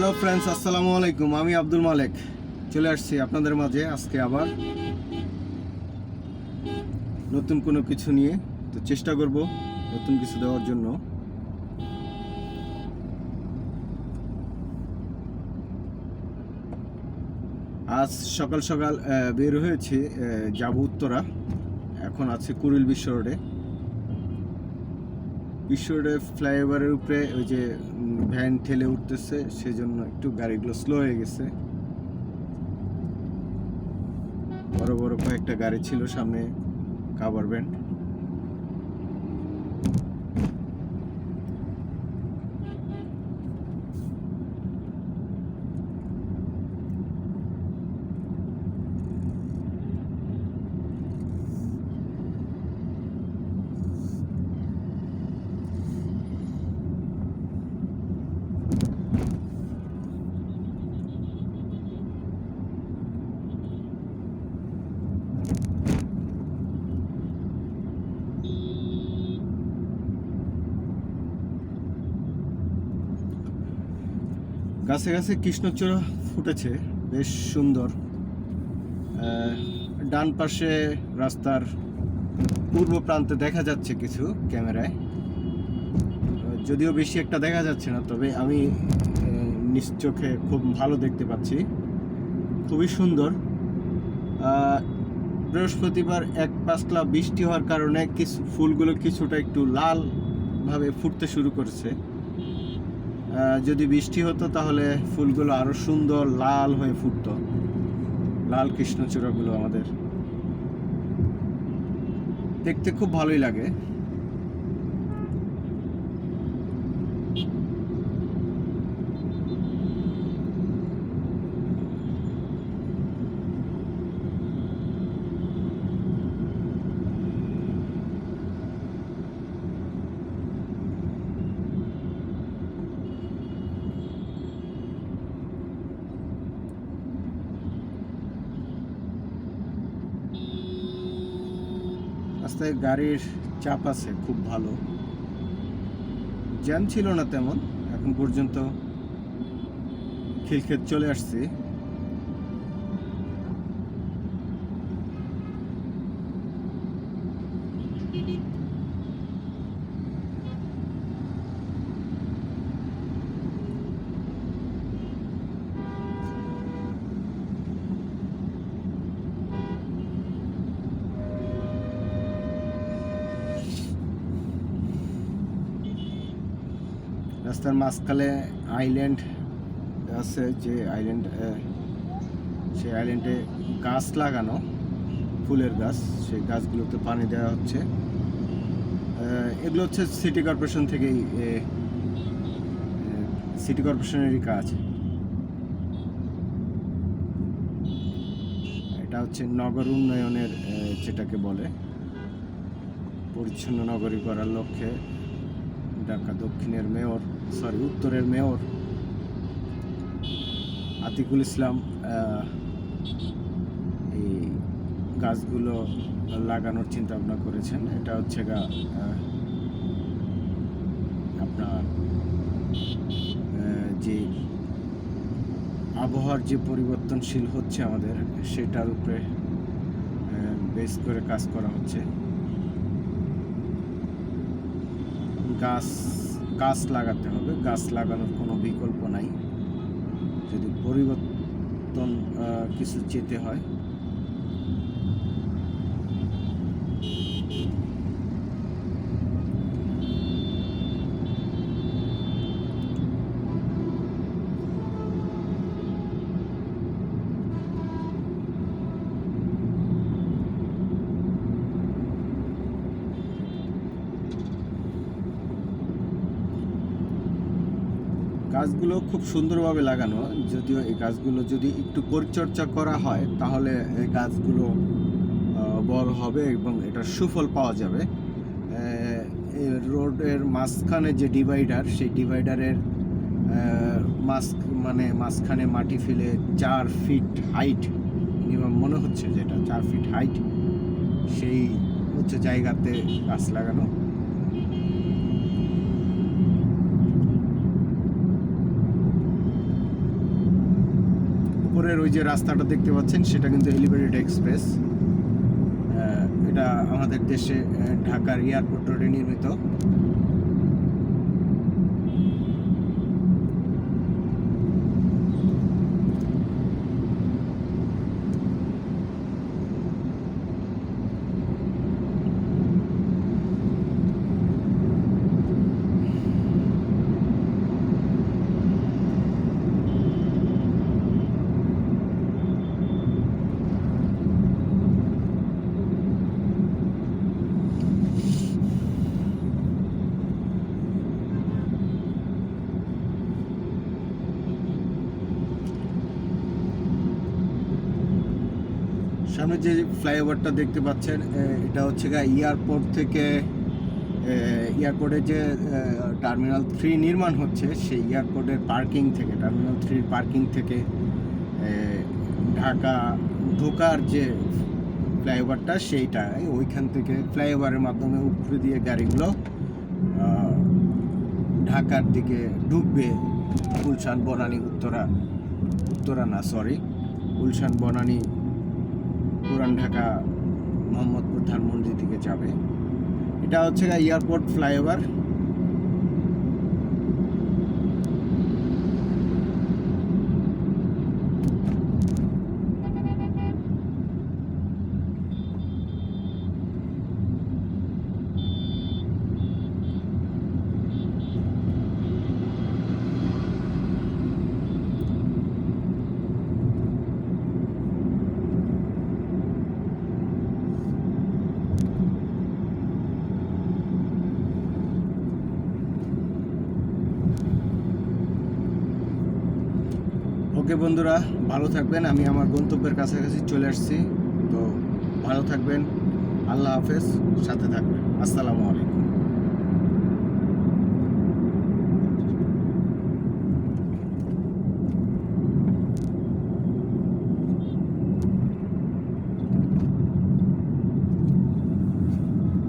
Hello friends, আসসালামু আলাইকুম। আমি আব্দুল মালেক চলে আসছি আপনাদের মাঝে আজকে আবার নতুন কোনো কিছু নিয়ে। তো চেষ্টা করব নতুন কিছু দেওয়ার জন্য। আজ সকাল সকাল বের হয়েছি, যাব উত্তরা। এখন আছে কুড়িল বিশ্ব রোডে। বিশ্ব রোডে ফ্লাইওভারের উপরে ওই যে ভ্যান ঠেলে উঠতেছে, সেজন্য একটু গাড়িগুলো স্লো হয়ে গেছে। বড় বড় কয়েকটা গাড়ি ছিল সামনে, কাভার ভ্যান। গাছে গাছে কৃষ্ণচূড়া ফুটেছে, বেশ সুন্দর। ডান পাশে রাস্তার পূর্ব প্রান্তে দেখা যাচ্ছে কিছু ক্যামেরায়, যদিও বেশি একটা দেখা যাচ্ছে না, তবে আমি নিজ চোখে খুব ভালো দেখতে পাচ্ছি। খুবই সুন্দর। বৃহস্পতিবার এক পাঁচলা বৃষ্টি হওয়ার কারণে কিছু ফুলগুলো কিছুটা একটু লালভাবে ফুটতে শুরু করেছে। যদি বৃষ্টি হতো তাহলে ফুলগুলো আরো সুন্দর লাল হয়ে ফুটতো, লাল কৃষ্ণচূড়াগুলো আমাদের দেখতে খুব ভালোই লাগে। রাস্তায় গাড়ির চাপ আছে খুব ভালো, জ্যাম ছিল না তেমন। এখন পর্যন্ত খিলক্ষেত চলে আসছি। রাস্তার মাঝখানে আইল্যান্ড আছে, যে আইল্যান্ড, সেই আইল্যান্ডে গাছ লাগানো, ফুলের গাছ। সেই গাছগুলোতে পানি দেওয়া হচ্ছে। এগুলো হচ্ছে সিটি কর্পোরেশন থেকেই, সিটি কর্পোরেশনেরই কাজ। এটা হচ্ছে নগর উন্নয়নের, যেটাকে বলে পরিচ্ছন্ন নগরী করার লক্ষ্যে ঢাকা দক্ষিণের মেয়র, উত্তরের মেয়র আতিকুল ইসলাম এই গাছগুলো লাগানোর চিন্তা ভাবনা করেছেন। এটা হচ্ছে আপনার যে আবহাওয়ার যে পরিবর্তনশীল হচ্ছে আমাদের, সেটার উপরে বেস করে কাজ করা হচ্ছে। গাছ লাগাতে হবে, গাছ লাগানোর কোনো বিকল্প নাই যদি পরিবর্তন কিছু চেতে হয়। গাছগুলো খুব সুন্দরভাবে লাগানো, যদিও এই গাছগুলো যদি একটু পরিচর্যা করা হয় তাহলে এই গাছগুলো বড় হবে এবং এটার সুফল পাওয়া যাবে। রোডের মাঝখানে যে ডিভাইডার, সেই ডিভাইডারের মাঝখানে মাটি ফেলে 4 ফিট হাইট, মিনিমাম মনে হচ্ছে যেটা 4 ফিট হাইট, সেই হচ্ছে জায়গাতে গাছ লাগানো। উপরের ওই যে রাস্তাটা দেখতে পাচ্ছেন সেটা কিন্তু এলিভেটেড এক্সপ্রেস। এটা আমাদের দেশে ঢাকার এয়ারপোর্ট রোডে নির্মিত। সামনে যে ফ্লাইওভারটা দেখতে পাচ্ছেন এটা হচ্ছে এয়ারপোর্ট থেকে এয়ারপোর্টের যে টার্মিনাল 3 নির্মাণ হচ্ছে সেই এয়ারপোর্টের পার্কিং থেকে, টার্মিনাল 3 পার্কিং থেকে ঢাকা ঢোকার যে ফ্লাইওভারটা সেইটাই, ওইখান থেকে ফ্লাইওভারের মাধ্যমে উপরে দিয়ে গাড়িগুলো ঢাকার দিকে ঢুকবে। গুলশান বনানী গুলশান বনানী পুরান ঢাকা মোহাম্মদপুর ধানমন্ডি দিকে যাবে। এটা হচ্ছে এয়ারপোর্ট ফ্লাইওভার। ওকে বন্ধুরা, ভালো থাকবেন। আমি আমার গন্তব্যের কাছাকাছি চলে আসছি, তো ভালো থাকবেন। আল্লাহ হাফেজ, সাথে থাকবেন। আসসালামু আলাইকুম।